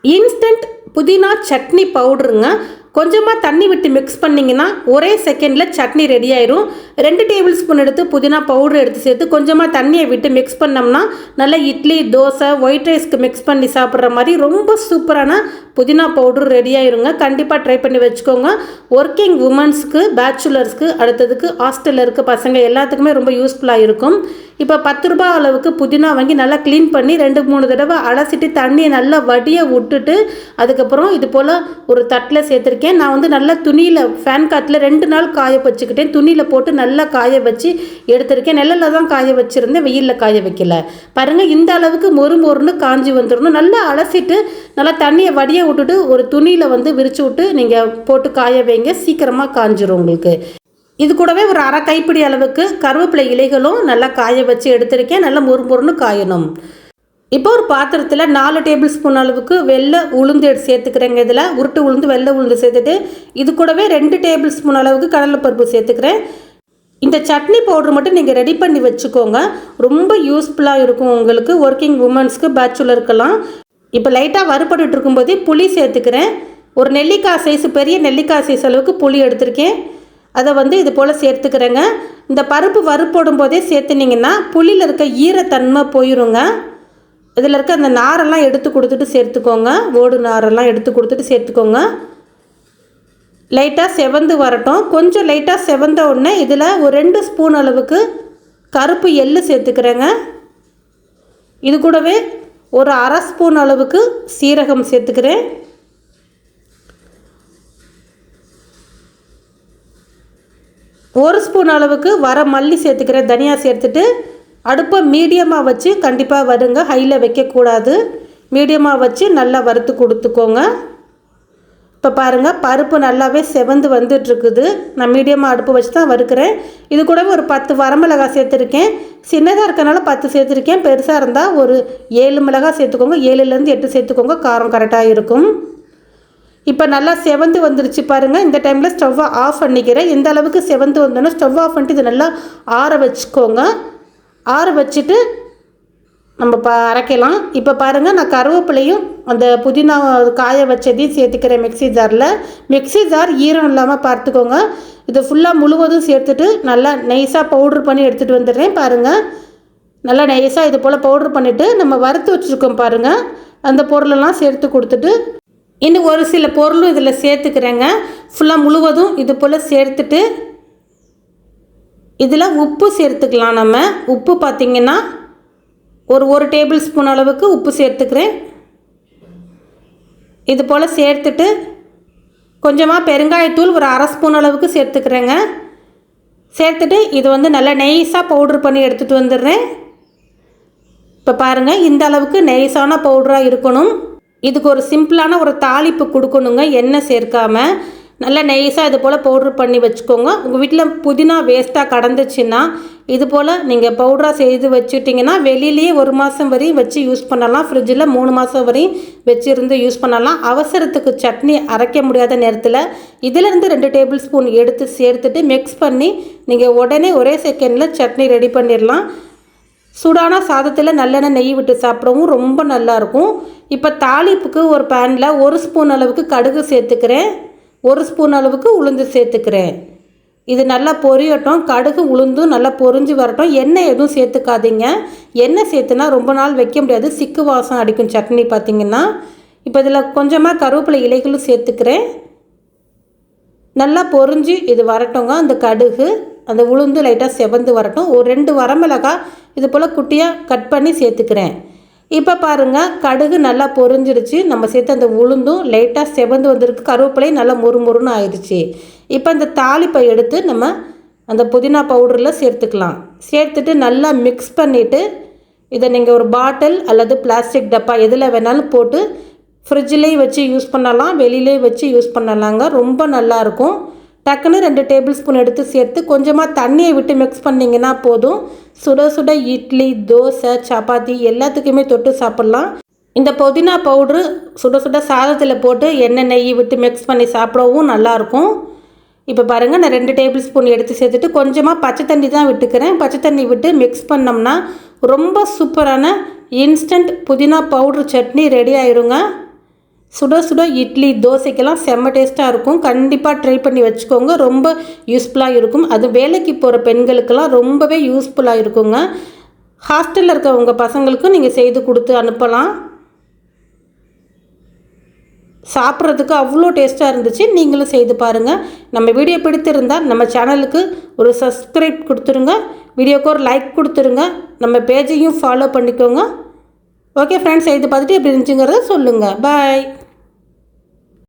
Instant புதினா சட்னி பவுடருங்க. கொஞ்சமாக தண்ணி விட்டு மிக்ஸ் பண்ணிங்கன்னா ஒரே செகண்டில் சட்னி ரெடி ஆயிரும். 2 டேபிள் ஸ்பூன் எடுத்து புதினா பவுடர் எடுத்து சேர்த்து கொஞ்சமாக தண்ணியை விட்டு மிக்ஸ் பண்ணோம்னா நல்லா இட்லி, தோசை, ஒயிட் ரைஸ்க்கு மிக்ஸ் பண்ணி சாப்பிட்ற மாதிரி ரொம்ப சூப்பரான புதினா பவுடர் ரெடி ஆயிருங்க. கண்டிப்பாக ட்ரை பண்ணி வச்சுக்கோங்க. ஒர்க்கிங் உமன்ஸ்க்கு, பேச்சுலர்ஸ்க்கு, அடுத்ததுக்கு ஹாஸ்டலில் இருக்க பசங்க எல்லாத்துக்குமே ரொம்ப யூஸ்ஃபுல்லாக இருக்கும். இப்போ 10 ரூபாய் அளவுக்கு புதினா வாங்கி நல்லா க்ளீன் பண்ணி 2-3 தடவை அலசிட்டு தண்ணியை நல்லா வடிய விட்டுட்டு அதுக்கப்புறம் இது போல் ஒரு தட்டில் சேர்த்துருக்கேன். நான் வந்து நல்லா துணியில் ஃபேன் காற்றுல 2 நாள் காய வச்சுக்கிட்டேன். துணியில் போட்டு நல்லா காய வச்சு எடுத்திருக்கேன். நெல்லில் தான் காய வச்சுருந்தேன், வெயிலில் காய வைக்கல. பாருங்கள், இந்த அளவுக்கு மொறுன்னு காஞ்சி வந்துடணும். நல்லா அலசிட்டு நல்லா தண்ணியை வடிய விட்டுட்டு ஒரு துணியில் வந்து விரிச்சு விட்டு நீங்கள் போட்டு காய வைங்க. சீக்கிரமாக காஞ்சிரும் உங்களுக்கு. இது கூடவே ஒரு அரை கைப்பிடி அளவுக்கு கருவேப்பிலை இலைகளும் நல்லா காய வச்சு எடுத்திருக்கேன். நல்லா மொறுன்னு காயணும். இப்போ ஒரு பாத்திரத்தில் 4 டேபிள் ஸ்பூன் அளவுக்கு வெள்ளை உளுந்து எடுத்து சேர்த்துக்கிறேங்க. இதில் உருட்டு உளுந்து, வெள்ளை உளுந்து சேர்த்துட்டு இது கூடவே 2 டேபிள் ஸ்பூன் அளவுக்கு கடலைப்பருப்பு சேர்த்துக்கிறேன். இந்த சட்னி பவுடர் மட்டும் நீங்கள் ரெடி பண்ணி வச்சுக்கோங்க. ரொம்ப யூஸ்ஃபுல்லாக இருக்கும் உங்களுக்கு, ஒர்க்கிங் உமன்ஸ்க்கு, பேச்சுலருக்கெல்லாம். இப்போ லைட்டாக வறுபட்டு இருக்கும்போதே புளி சேர்த்துக்கிறேன். ஒரு நெல்லிக்காய் சைஸ், பெரிய நெல்லிக்காய் சைஸ் அளவுக்கு புளி எடுத்திருக்கேன். அதை வந்து இது போல் சேர்த்துக்கிறேங்க. இந்த பருப்பு வறுப்போடும் போதே சேர்த்துனிங்கன்னா புளியில் இருக்க ஈரத்தன்மை போயிருங்க. இதில் இருக்க அந்த நாரெல்லாம் எடுத்து கொடுத்துட்டு சேர்த்துக்கோங்க. ஓடு நாரெல்லாம் எடுத்து கொடுத்துட்டு சேர்த்துக்கோங்க. லைட்டாக செவந்து வரட்டும். கொஞ்சம் லைட்டாக செவந்த உடனே இதில் ஒரு 2 ஸ்பூன் அளவுக்கு கருப்பு எள்ளு சேர்த்துக்கிறேங்க. இது கூடவே ஒரு அரை ஸ்பூன் அளவுக்கு சீரகம் சேர்த்துக்கிறேன். ஒரு ஸ்பூன் அளவுக்கு வர மல்லி சேர்த்துக்கிறேன். தனியா சேர்த்துட்டு அடுப்பை மீடியமாக வச்சு கண்டிப்பாக வருங்க, ஹையில் வைக்கக்கூடாது. மீடியமாக வச்சு நல்லா வறுத்து கொடுத்துக்கோங்க. இப்போ பாருங்கள், பருப்பு நல்லாவே செவந்து வந்துட்டுருக்குது. நான் மீடியமாக அடுப்பு வச்சு தான் வறுக்கிறேன். இது கூடவே ஒரு 10 வரமிளகாய் சேர்த்துருக்கேன். சின்னதாக இருக்கனால 10 சேர்த்துருக்கேன். பெருசாக இருந்தால் ஒரு 7 மிளகாய் சேர்த்துக்கோங்க. 7லேருந்து 8 சேர்த்துக்கோங்க, காரம் கரெக்டாக இருக்கும். இப்போ நல்லா செவந்து வந்துருச்சு பாருங்கள். இந்த டைமில் ஸ்டவ்வை ஆஃப் பண்ணிக்கிறேன். எந்த அளவுக்கு செவந்து வந்தோன்னா ஸ்டவ் ஆஃப் பண்ணிட்டு இது நல்லா ஆற வச்சுக்கோங்க. ஆற வச்சுட்டு நம்ம அரைக்கலாம். இப்போ பாருங்கள், நான் கருவேப்பிலையும் அந்த புதினா காய வச்சதையும் சேர்த்துக்கிறேன் மிக்ஸி ஜாரில். மிக்ஸி ஜார் ஈரம் இல்லாமல் பார்த்துக்கோங்க. இது ஃபுல்லாக முழுவதும் சேர்த்துட்டு நல்லா நைஸாக பவுட்ரு பண்ணி எடுத்துகிட்டு வந்துடுறேன். பாருங்கள், நல்லா நைஸாக இது போல் பவுட்ரு பண்ணிவிட்டு நம்ம வறுத்து வச்சுருக்கோம் பாருங்கள், அந்த பொருளெல்லாம் சேர்த்து கொடுத்துட்டு இன்னும் ஒரு சில பொருளும் இதில் சேர்த்துக்கிறேங்க. ஃபுல்லாக முழுவதும் இது போல் சேர்த்துட்டு இதில் உப்பு சேர்த்துக்கலாம். நம்ம உப்பு பார்த்திங்கன்னா ஒரு டேபிள் ஸ்பூன் அளவுக்கு உப்பு சேர்த்துக்கிறேன். இது போல் சேர்த்துட்டு கொஞ்சமாக பெருங்காயத்தூள் ஒரு அரை ஸ்பூன் அளவுக்கு சேர்த்துக்கிறேங்க. சேர்த்துட்டு இது வந்து நல்லா நைஸாக பவுட்ரு பண்ணி எடுத்துகிட்டு வந்துடுறேன். இப்போ பாருங்கள், இந்த அளவுக்கு நைஸான பவுடராக இருக்கணும். இதுக்கு ஒரு சிம்பிளான ஒரு தாளிப்பு கொடுக்கணுங்க, எண்ணெய் சேர்க்காமல். நல்லா நைஸாக இது போல் பவுட்ரு பண்ணி வச்சுக்கோங்க. உங்கள் வீட்டில் புதினா வேஸ்ட்டாக கடந்துச்சுன்னா இது போல் நீங்கள் பவுடராக செய்து வச்சுட்டிங்கன்னா வெளியிலேயே 1 மாதம் வரையும் வச்சு யூஸ் பண்ணலாம். ஃப்ரிட்ஜில் 3 மாதம் வரையும் வச்சுருந்து யூஸ் பண்ணலாம். அவசரத்துக்கு சட்னி அரைக்க முடியாத நேரத்தில் இதிலேருந்து 2 டேபிள் ஸ்பூன் எடுத்து சேர்த்துட்டு மிக்ஸ் பண்ணி நீங்கள் உடனே ஒரே செகண்டில் சட்னி ரெடி பண்ணிடலாம். சூடான சாதத்தில் நல்லெண்ணெய் நெய் விட்டு சாப்பிடவும் ரொம்ப நல்லாயிருக்கும். இப்போ தாளிப்புக்கு ஒரு பேனில் 1 ஸ்பூன் அளவுக்கு கடுகு சேர்த்துக்கிறேன். 1 ஸ்பூன் அளவுக்கு உளுந்து சேர்த்துக்கிறேன். இது நல்லா பொரியட்டும். கடுகு உளுந்தும் நல்லா பொரிஞ்சு வரட்டும். எண்ணெய் எதுவும் சேர்த்துக்காதீங்க. எண்ணெய் சேர்த்துனா ரொம்ப நாள் வைக்க முடியாது, சிக்கு வாசம் அடிக்கும் சட்னி பார்த்திங்கன்னா. இப்போ இதில் கொஞ்சமாக கருவேப்பிலை இலைகளும் சேர்த்துக்கிறேன். நல்லா பொரிஞ்சு இது வரட்டுங்க. அந்த கடுகு, அந்த உளுந்து லைட்டாக செவந்து வரட்டும். ஒரு 2 வரமிளகாய் இது போல் குட்டியாக கட் பண்ணி சேர்த்துக்கிறேன். இப்போ பாருங்கள், கடுகு நல்லா பொரிஞ்சிருச்சு. நம்ம சேர்த்து அந்த உளுந்தும் லைட்டாக செவந்து வந்திருக்கு. கருவேப்பிலையும் நல்லா மொறுன்னு ஆயிடுச்சு. இப்போ இந்த தாளிப்பை எடுத்து நம்ம அந்த புதினா பவுடரில் சேர்த்துக்கலாம். சேர்த்துட்டு நல்லா மிக்ஸ் பண்ணிவிட்டு இதை நீங்கள் ஒரு பாட்டில் அல்லது பிளாஸ்டிக் டப்பா எதில் வேணாலும் போட்டு ஃப்ரிட்ஜிலேயும் வச்சு யூஸ் பண்ணலாம், வெளியிலேயும் வச்சு யூஸ் பண்ணலாங்க. ரொம்ப நல்லாயிருக்கும். டக்குன்னு 2 டேபிள் ஸ்பூன் எடுத்து சேர்த்து கொஞ்சமாக தண்ணியை விட்டு மிக்ஸ் பண்ணிங்கன்னா போதும். சுட சுட இட்லி, தோசை, சப்பாத்தி எல்லாத்துக்குமே தொட்டு சாப்பிட்லாம். இந்த புதினா பவுட்ரு சுட சுட சாதத்தில் போட்டு எண்ணெய் நெய் விட்டு மிக்ஸ் பண்ணி சாப்பிடவும் நல்லாயிருக்கும். இப்போ பாருங்கள், நான் 2 டேபிள் ஸ்பூன் எடுத்து சேர்த்துட்டு கொஞ்சமாக பச்சை தண்ணி தான் விட்டுக்கிறேன். பச்சை தண்ணி விட்டு மிக்ஸ் பண்ணோம்னா ரொம்ப சூப்பரான இன்ஸ்டன்ட் புதினா பவுட்ரு சட்னி ரெடி ஆயிருங்க. சுட சுட இட்லி தோசைக்கெல்லாம் செம்ம டேஸ்ட்டாக இருக்கும். கண்டிப்பாக ட்ரை பண்ணி வச்சுக்கோங்க. ரொம்ப யூஸ்ஃபுல்லாக இருக்கும். அது வேலைக்கு போகிற பெண்களுக்கெல்லாம் ரொம்பவே யூஸ்ஃபுல்லாக இருக்குங்க. ஹாஸ்டலில் இருக்க உங்கள் பசங்களுக்கும் நீங்கள் செய்து கொடுத்து அனுப்பலாம். சாப்பிட்றதுக்கு அவ்வளோ டேஸ்ட்டாக இருந்துச்சு. நீங்களும் செய்து பாருங்கள். நம்ம வீடியோ பிடித்திருந்தால் நம்ம சேனலுக்கு ஒரு சப்ஸ்கிரைப் கொடுத்துருங்க. வீடியோக்கு ஒரு லைக் கொடுத்துருங்க. நம்ம பேஜையும் ஃபாலோ பண்ணிக்கோங்க. ஓகே ஃப்ரெண்ட்ஸ், செய்து பார்த்துட்டு எப்படி இருந்துச்சுங்கிறத சொல்லுங்கள். பாய்.